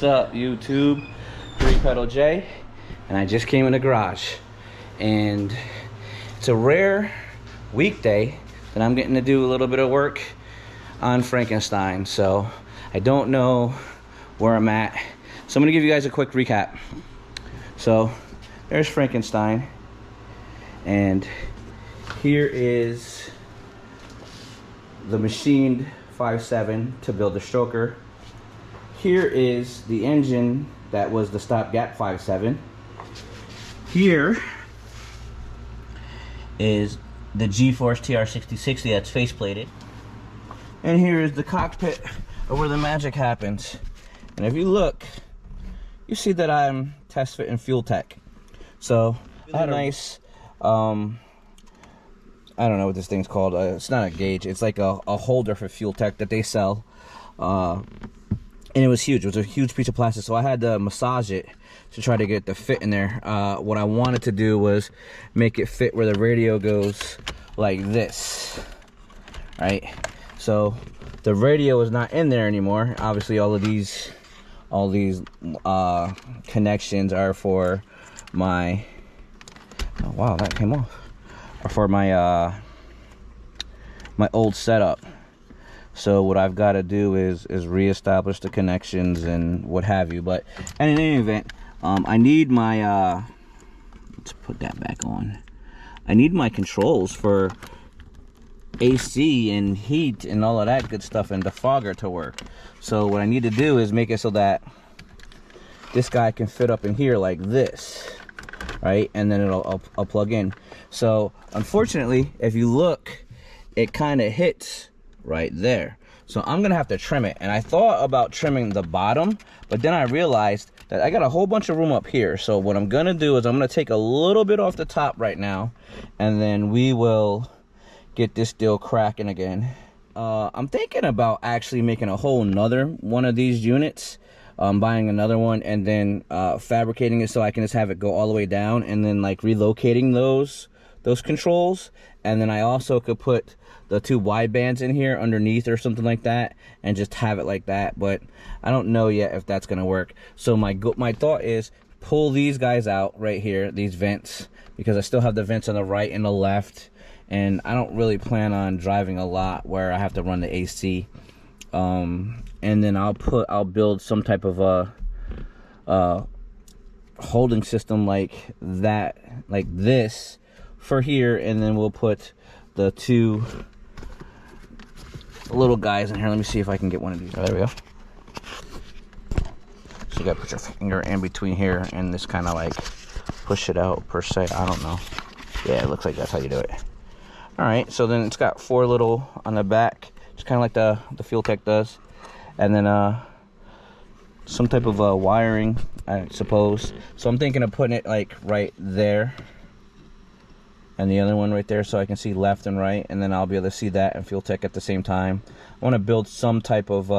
What's up, YouTube? 3Pedal J, and I just came in the garage, and it's a rare weekday that I'm getting to do a little bit of work on Frankenstein, so I don't know where I'm at. So I'm gonna give you guys a quick recap. So there's Frankenstein, and here is the machined 5.7 to build the stroker. Here is the engine that was the stopgap 5.7. Here is the G-Force TR6060 that's faceplated. And here is the cockpit of where the magic happens. And if you look, you see that I'm test fit and fuel tech. So I had a nice, I don't know what this thing's called. It's not a gauge. It's like a holder for fuel tech that they sell. And it was huge. It was a huge piece of plastic. So I had to massage it to try to get the fit in there. What I wanted to do was make it fit where the radio goes like this, right? So the radio is not in there anymore. Obviously, all these connections are for my. Oh, wow, that came off. Are for my my old setup. So what I've got to do is reestablish the connections and what have you. But in any event, I need my let's put that back on. I need my controls for AC and heat and all of that good stuff and defogger to work. So what I need to do is make it so that this guy can fit up in here like this, right? And then I'll plug in. So unfortunately, if you look, it kind of hits right there. So I'm gonna have to trim it. And I thought about trimming the bottom, but then I realized that I got a whole bunch of room up here. So what I'm gonna do is I'm gonna take a little bit off the top right now, and then we will get this deal cracking again. I'm thinking about actually making a whole nother one of these units, buying another one, and then fabricating it so I can just have it go all the way down, and then like relocating those controls. And then I also could put the two wide bands in here underneath or something like that, and just have it like that. But I don't know yet if that's gonna work. So my thought is pull these guys out right here, these vents, because I still have the vents on the right and the left, and I don't really plan on driving a lot where I have to run the AC. And then I'll build some type of a holding system like that, like this for here, and then we'll put the two little guys in here. Let me see if I can get one of these. Oh, there we go. So you gotta put your finger in between here and this kind of like push it out per se. I don't know. Yeah, it looks like that's how you do it. All right, so then it's got four little on the back, just kind of like the Fuel Tech does. And then some type of wiring, I suppose. So I'm thinking of putting it like right there, and the other one right there, so I can see left and right, and then I'll be able to see that and Fuel Tech at the same time. I want to build some type of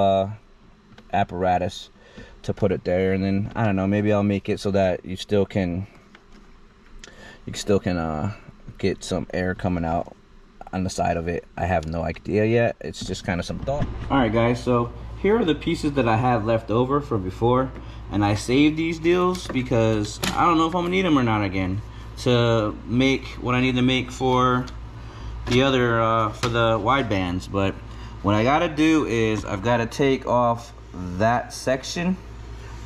apparatus to put it there, and then I don't know, maybe I'll make it so that you can get some air coming out on the side of it. I have no idea yet. It's just kind of some thought. All right, guys, so here are the pieces that I have left over from before, and I saved these deals because I don't know if I'm gonna need them or not again to make what I need to make for the other for the wide bands. But what I gotta do is I've got to take off that section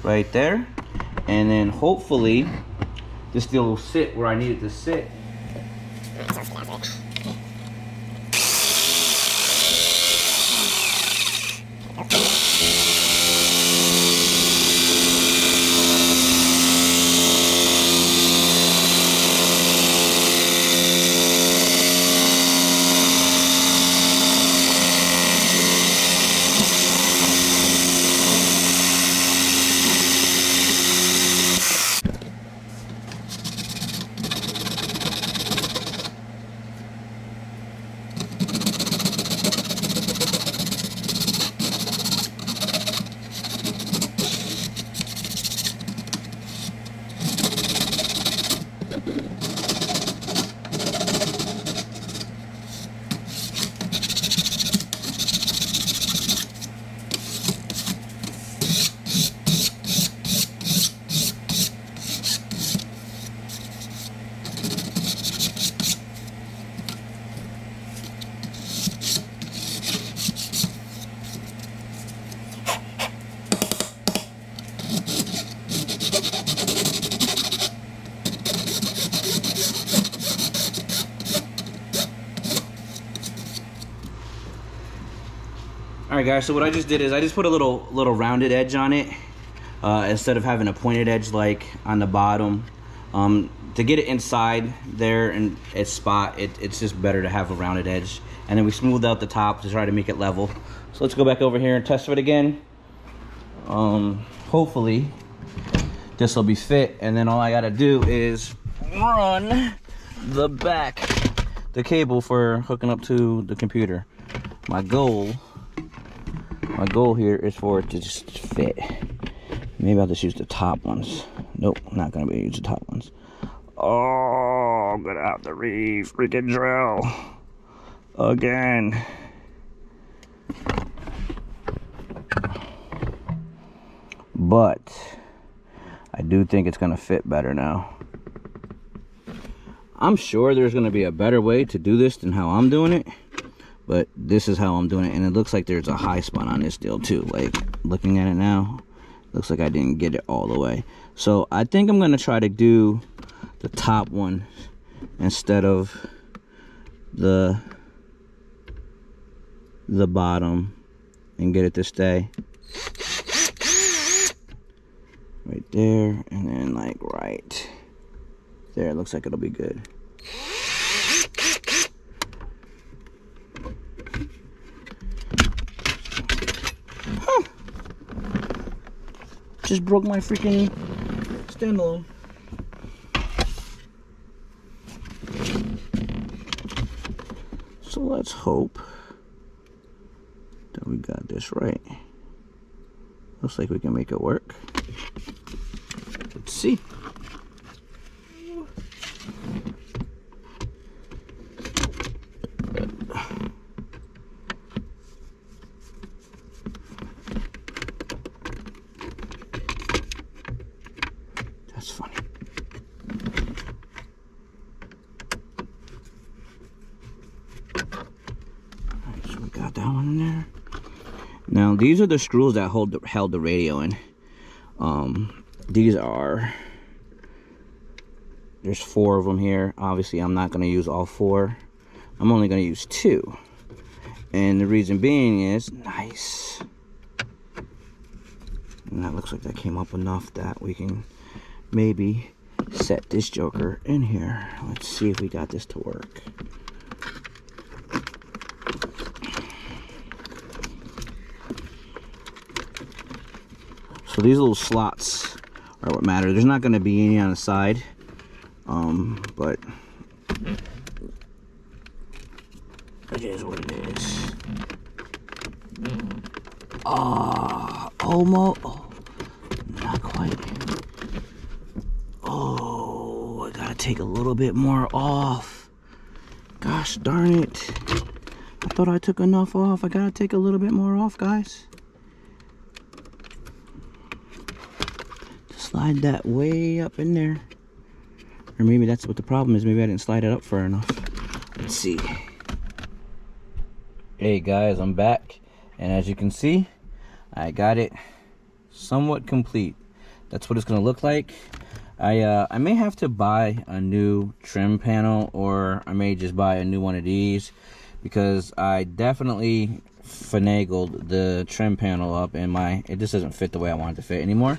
right there, and then hopefully this deal will sit where I need it to sit. Alright guys, so what I just did is I just put a little rounded edge on it instead of having a pointed edge like on the bottom. To get it inside there in its spot, it's just better to have a rounded edge. And then we smoothed out the top to try to make it level. So let's go back over here and test it again. Hopefully this will be fit, and then all I gotta do is run the cable for hooking up to the computer. My goal here is for it to just fit. Maybe I'll just use the top ones. Nope, I'm not gonna be able to use the top ones. Oh, I'm gonna have to freaking drill again. But I do think it's gonna fit better now. I'm sure there's gonna be a better way to do this than how I'm doing it, but this is how I'm doing it. And it looks like there's a high spot on this deal too. Like, looking at it now, looks like I didn't get it all the way. So I think I'm gonna try to do the top one instead of the bottom and get it to stay right there, and then like right there. It looks like it'll be good. Huh. Just broke my freaking standalone. So let's hope that we got this right. Looks like we can make it work. Let's see. That's funny. Alright, so we got that one in there. Now these are the screws that held the radio in. There's 4 of them here. Obviously I'm not going to use all 4. I'm only going to use 2. And the reason being is, nice. And that looks like that came up enough that we can maybe set this joker in here. Let's see if we got this to work. So these little slots are what matter. There's not going to be any on the side, but it is what it is. Almost. Oh, not quite. Oh, I gotta take a little bit more off. Gosh darn it. I thought I took enough off. I gotta take a little bit more off, guys. Slide that way up in there. Or maybe that's what the problem is. Maybe I didn't slide it up far enough. Let's see. Hey guys, I'm back. And as you can see, I got it somewhat complete. That's what it's gonna look like. I may have to buy a new trim panel, or I may just buy a new one of these, because I definitely finagled the trim panel up and it just doesn't fit the way I want it to fit anymore.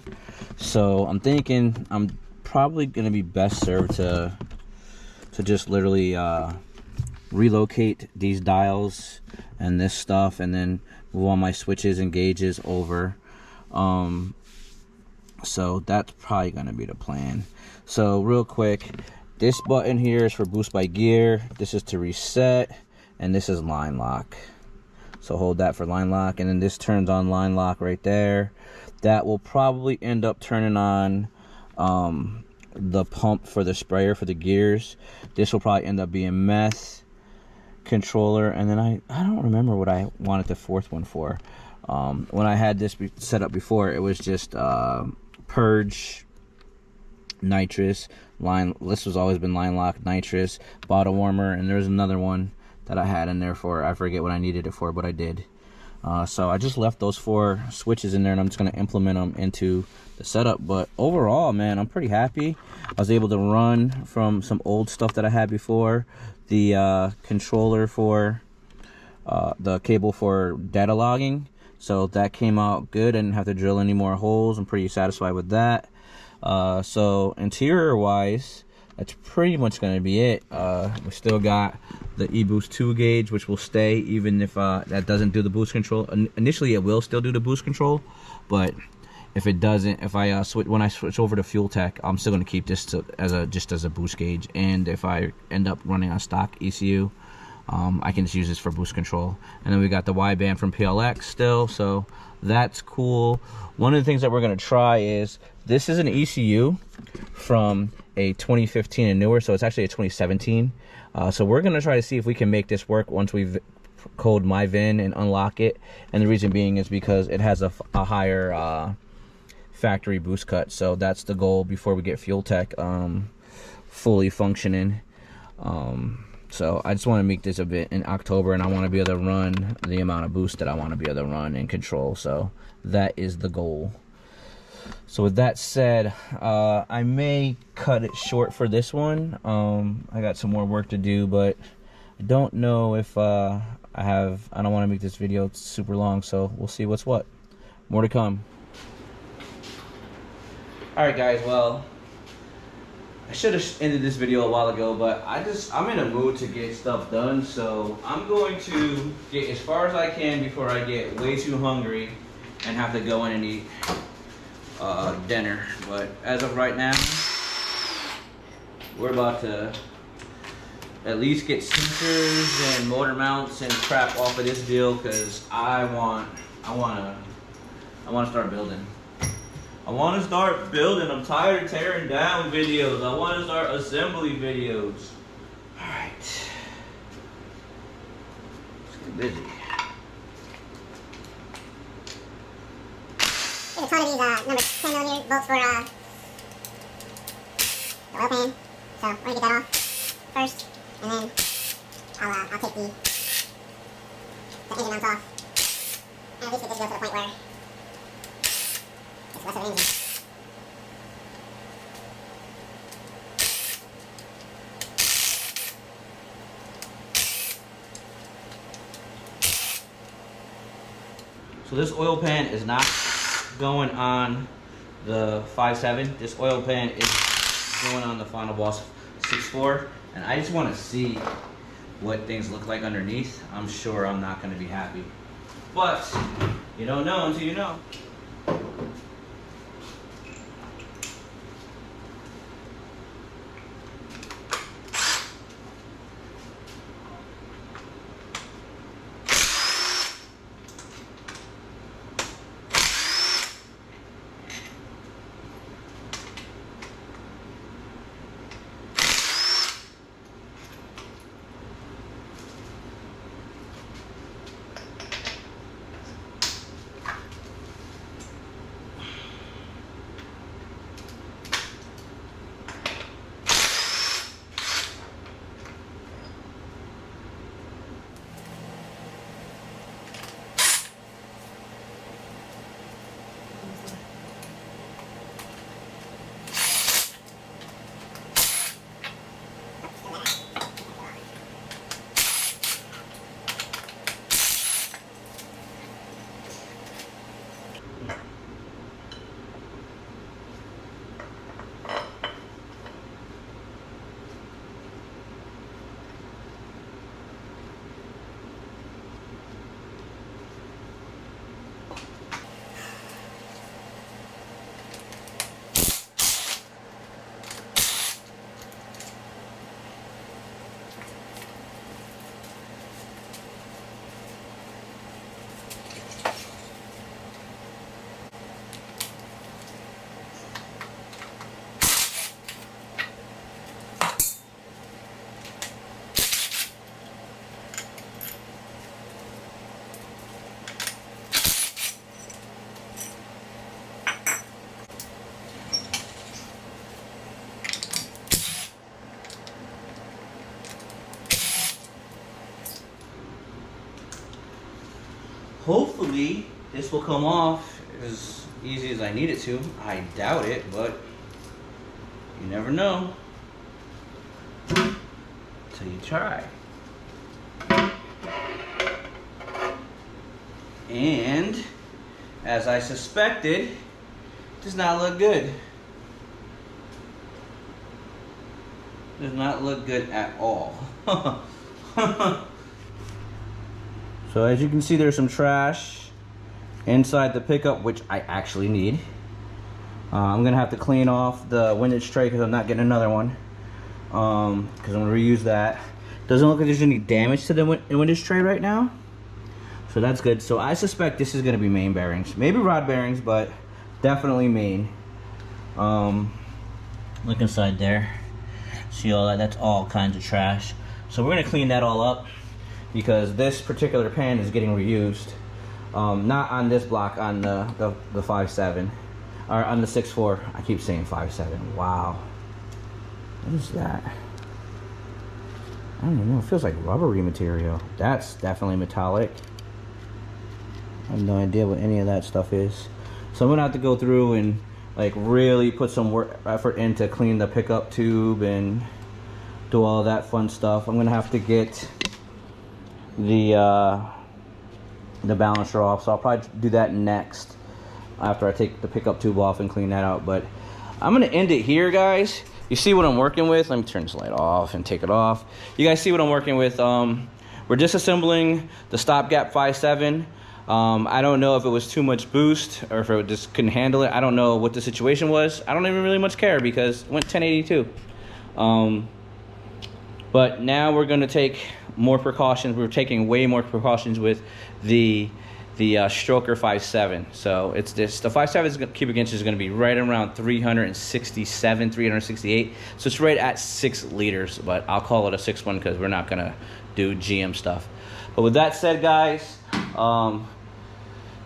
So I'm thinking I'm probably gonna be best served to just literally relocate these dials and this stuff, and then move all my switches and gauges over. So that's probably gonna be the plan. So real quick, this button here is for boost by gear, this is to reset, and this is line lock. So hold that for line lock, and then this turns on line lock right there. That will probably end up turning on the pump for the sprayer for the gears. This will probably end up being meth controller, and then I don't remember what I wanted the 4th one for. When I had this set up before, it was just purge, nitrous, line. This has always been line lock, nitrous, bottle warmer, and there's another one that I had in there for, I forget what I needed it for, but I did. So I just left those 4 switches in there, and I'm just going to implement them into the setup. But overall, man, I'm pretty happy. I was able to run from some old stuff that I had before. The controller for the cable for data logging, so that came out good. I didn't have to drill any more holes. I'm pretty satisfied with that. So interior wise, that's pretty much going to be it. We still got the eBoost 2 gauge, which will stay even if that doesn't do the boost control. Initially it will still do the boost control, but if it doesn't, if I when I switch over to Fuel Tech, I'm still going to keep this just as a boost gauge. And if I end up running on stock ECU, I can just use this for boost control. And then we got the wideband from PLX still, so that's cool. One of the things that we're going to try is, this is an ECU from a 2015 and newer, so it's actually a 2017. So we're going to try to see if we can make this work once we've code my VIN and unlock it. And the reason being is because it has a higher factory boost cut. So that's the goal before we get Fuel Tech fully functioning. So I just want to make this a bit in October, and I want to be able to run the amount of boost that I want to be able to run and control. So that is the goal. So with that said, I may cut it short for this one. I got some more work to do, but I don't know if I don't want to make this video super long, so we'll see what's what. More to come. Alright guys, well, I should have ended this video a while ago, but I'm in a mood to get stuff done, so I'm going to get as far as I can before I get way too hungry and have to go in and eat dinner. But as of right now, we're about to at least get sensors and motor mounts and crap off of this deal, because I want to start building. I want to start building. I'm tired of tearing down videos. I want to start assembly videos. Alright. Let's get busy. There's a ton of these number 10mm bolts for the oil pan. So we're going to get that off first. And then I'll take the engine mounts off. And at least get this to go to the point where it's less of an engine. So this oil pan is not going on the 5.7. This oil pan is going on the Final Boss 6.4. And I just want to see what things look like underneath. I'm sure I'm not going to be happy. But you don't know until you know. Hopefully this will come off as easy as I need it to. I doubt it, but you never know till you try. And as I suspected, does not look good. Does not look good at all. So as you can see, there's some trash inside the pickup, which I actually need. I'm gonna have to clean off the windage tray because I'm not getting another one. Because I'm gonna reuse that. Doesn't look like there's any damage to the windage tray right now, so that's good. So I suspect this is gonna be main bearings, maybe rod bearings, but definitely main. Look inside there. See all that? That's all kinds of trash. So we're gonna clean that all up because this particular pan is getting reused. Not on this block, on the 5.7, or on the 6.4. I keep saying 5.7. Wow. What is that? I don't even know. It feels like rubbery material. That's definitely metallic. I have no idea what any of that stuff is. So I'm gonna have to go through and like really put some effort in to clean the pickup tube and do all that fun stuff. I'm gonna have to get the balancer off, so I'll probably do that next after I take the pickup tube off and clean that out. But I'm gonna end it here, guys. You see what I'm working with? Let me turn this light off and take it off. You guys see what I'm working with? We're disassembling the stopgap 5.7. I don't know if it was too much boost or if it just couldn't handle it. I don't know what the situation was. I don't even really much care because it went 1082. But now we're going to take more precautions. We're taking way more precautions with the Stroker 5.7. So it's this. The 5.7 cubic inches is going to be right around 367, 368. So it's right at 6 liters. But I'll call it a 6.1 because we're not going to do GM stuff. But with that said, guys,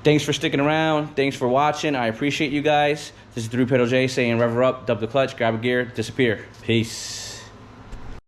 thanks for sticking around. Thanks for watching. I appreciate you guys. This is 3-Pedal J saying rev her up, dub the clutch, grab a gear, disappear. Peace.